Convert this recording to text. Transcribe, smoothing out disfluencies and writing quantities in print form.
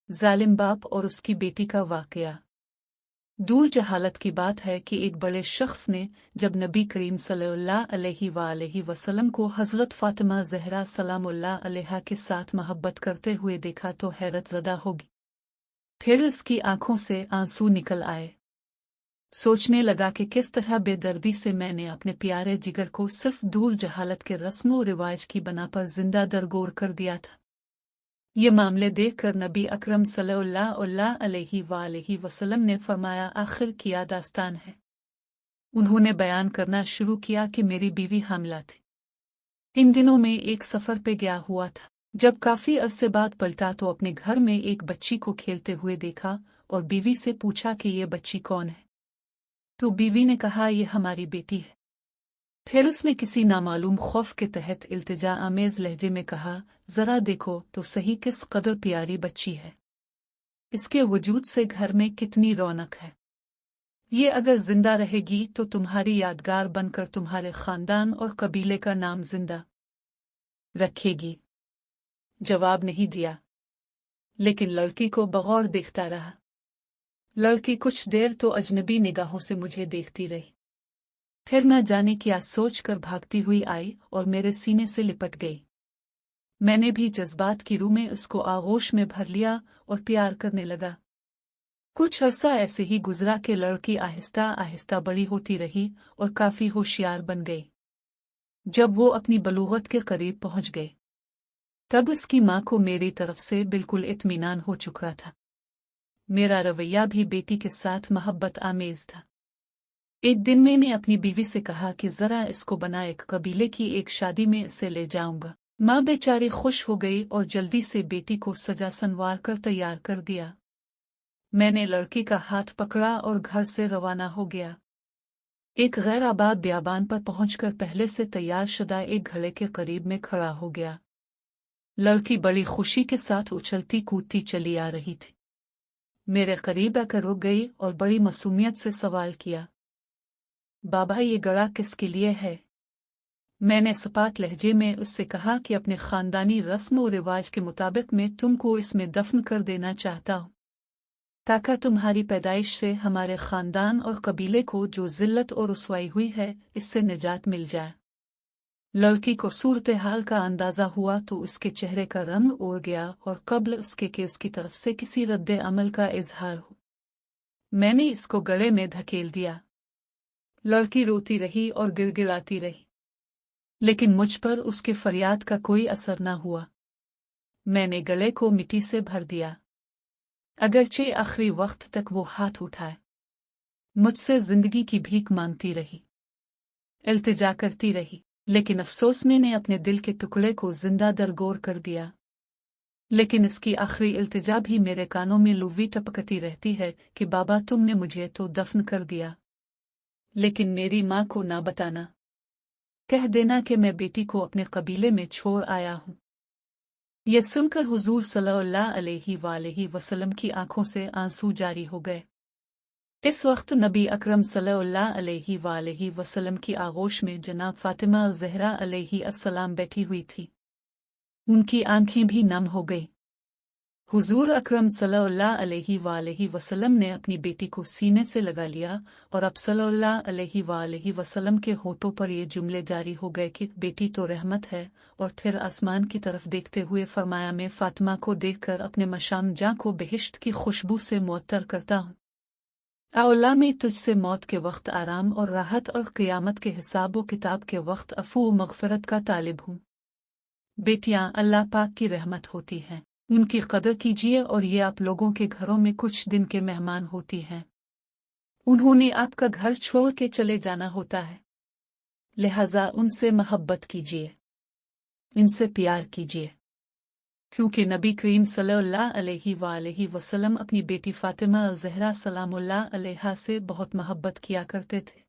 जालिम बाप और उसकी बेटी का वाकया। दूर जहालत की बात है कि एक बड़े शख्स ने जब नबी करीम सल्लल्लाहु अलैहि वसल्लम को हज़रत फ़ातिमा ज़हरा सलामुल्लाह अलैहा के साथ मोहब्बत करते हुए देखा तो हैरत ज़दा होगी। फिर उसकी आंखों से आंसू निकल आए। सोचने लगा कि किस तरह बेदर्दी से मैंने अपने प्यारे जिगर को सिर्फ दूर जहालत के रस्म व रिवाज की बना पर जिंदा दरगोर कर दिया था। ये मामले देखकर नबी अकरम सल्लल्लाहु अलैहि वसल्लम ने फरमाया, आखिर क्या दास्तान है। उन्होंने बयान करना शुरू किया कि मेरी बीवी हामिला थी। इन दिनों में एक सफर पे गया हुआ था। जब काफी अरसे बाद पलटा तो अपने घर में एक बच्ची को खेलते हुए देखा और बीवी से पूछा कि ये बच्ची कौन है। तो बीवी ने कहा, ये हमारी बेटी है। फिर उसने किसी नामालूम खौफ के तहत इल्तिजा आमेज लहजे में कहा, जरा देखो तो सही किस कदर प्यारी बच्ची है। इसके वजूद से घर में कितनी रौनक है। ये अगर जिंदा रहेगी तो तुम्हारी यादगार बनकर तुम्हारे खानदान और कबीले का नाम जिंदा रखेगी। जवाब नहीं दिया, लेकिन लड़की को बगौर देखता रहा। लड़की कुछ देर तो अजनबी निगाहों से मुझे देखती रही, फिर न जाने क्या सोचकर भागती हुई आई और मेरे सीने से लिपट गई। मैंने भी जज्बात की रूह में उसको आगोश में भर लिया और प्यार करने लगा। कुछ अरसा ऐसे ही गुजरा कि लड़की आहिस्ता आहिस्ता बड़ी होती रही और काफी होशियार बन गई। जब वो अपनी बलूगत के करीब पहुंच गई, तब उसकी माँ को मेरी तरफ से बिल्कुल इत्मीनान हो चुका था। मेरा रवैया भी बेटी के साथ मोहब्बत आमेज था। एक दिन मैंने अपनी बीवी से कहा कि जरा इसको बना एक कबीले की एक शादी में इसे ले जाऊंगा। माँ बेचारी खुश हो गई और जल्दी से बेटी को सजा संवार कर तैयार कर दिया। मैंने लड़की का हाथ पकड़ा और घर से रवाना हो गया। एक गैर आबाद बियाबान पर पहुंचकर पहले से तैयार शुदा एक घड़े के करीब में खड़ा हो गया। लड़की बड़ी खुशी के साथ उछलती कूदती चली आ रही थी। मेरे करीब आकर रुक गई और बड़ी मासूमियत से सवाल किया, बाबा ये गड़ा किसके लिए है। मैंने सपाट लहजे में उससे कहा कि अपने खानदानी रस्म और रिवाज के मुताबिक मैं तुमको इसमें दफन कर देना चाहता हूँ, ताकि तुम्हारी पैदाइश से हमारे खानदान और कबीले को जो जिल्लत और रुसवाई हुई है इससे निजात मिल जाए। लड़की को सूरत हाल का अंदाजा हुआ तो उसके चेहरे का रंग उड़ गया और कब्ल उसके कि उसकी तरफ से किसी रद्द अमल का इजहार हो, मैंने इसको गले में धकेल दिया। लड़की रोती रही और गिड़गिड़ाती रही, लेकिन मुझ पर उसके फरियाद का कोई असर न हुआ। मैंने गले को मिट्टी से भर दिया। अगरचे आखिरी वक्त तक वो हाथ उठाए, मुझसे जिंदगी की भीख मांगती रही, इल्तिजा करती रही, लेकिन अफसोस मैंने अपने दिल के टुकड़े को जिंदा दरगोर कर दिया। लेकिन इसकी आखिरी इल्तिजा भी मेरे कानों में लुवी टपकती रहती है कि बाबा तुमने मुझे तो दफन कर दिया, लेकिन मेरी माँ को ना बताना। कह देना कि मैं बेटी को अपने कबीले में छोड़ आया हूँ। यह सुनकर हुजूर सल्लल्लाहु अलैहि वसल्लम की आंखों से आंसू जारी हो गए। इस वक्त नबी अकरम सल्लल्लाहु अलैहि वसल्लम की आगोश में जनाब फातिमा ज़हरा अलैहिस्सलाम बैठी हुई थी। उनकी आंखें भी नम हो गई। हुजूर अकरम सल्लल्लाहु अलैहि वसल्लम ने अपनी बेटी को सीने से लगा लिया और अब सल्लल्लाहु अलैहि वसल्लम के होठों पर ये जुमले जारी हो गए कि बेटी तो रहमत है, और फिर आसमान की तरफ देखते हुए फरमाया, मैं फातिमा को देखकर अपने मशाम जां को बेहिश्त की खुशबू से मुअत्तर करता हूँ। अल्लाह मैं तुझसे मौत के वक्त आराम और राहत और क़यामत के हिसाब व किताब के वक्त अफ़ू मग़फ़िरत का तालिब हूँ। बेटियां अल्लाह पाक की रहमत होती हैं, उनकी कदर कीजिए और ये आप लोगों के घरों में कुछ दिन के मेहमान होती हैं। उन्होंने आपका घर छोड़ के चले जाना होता है, लिहाजा उनसे मोहब्बत कीजिए, इनसे प्यार कीजिए, क्योंकि नबी करीम सल्लल्लाहु अलैहि वसल्लम अपनी बेटी फातिमा ज़हरा सलामुल्लाह अलैहा से बहुत मोहब्बत किया करते थे।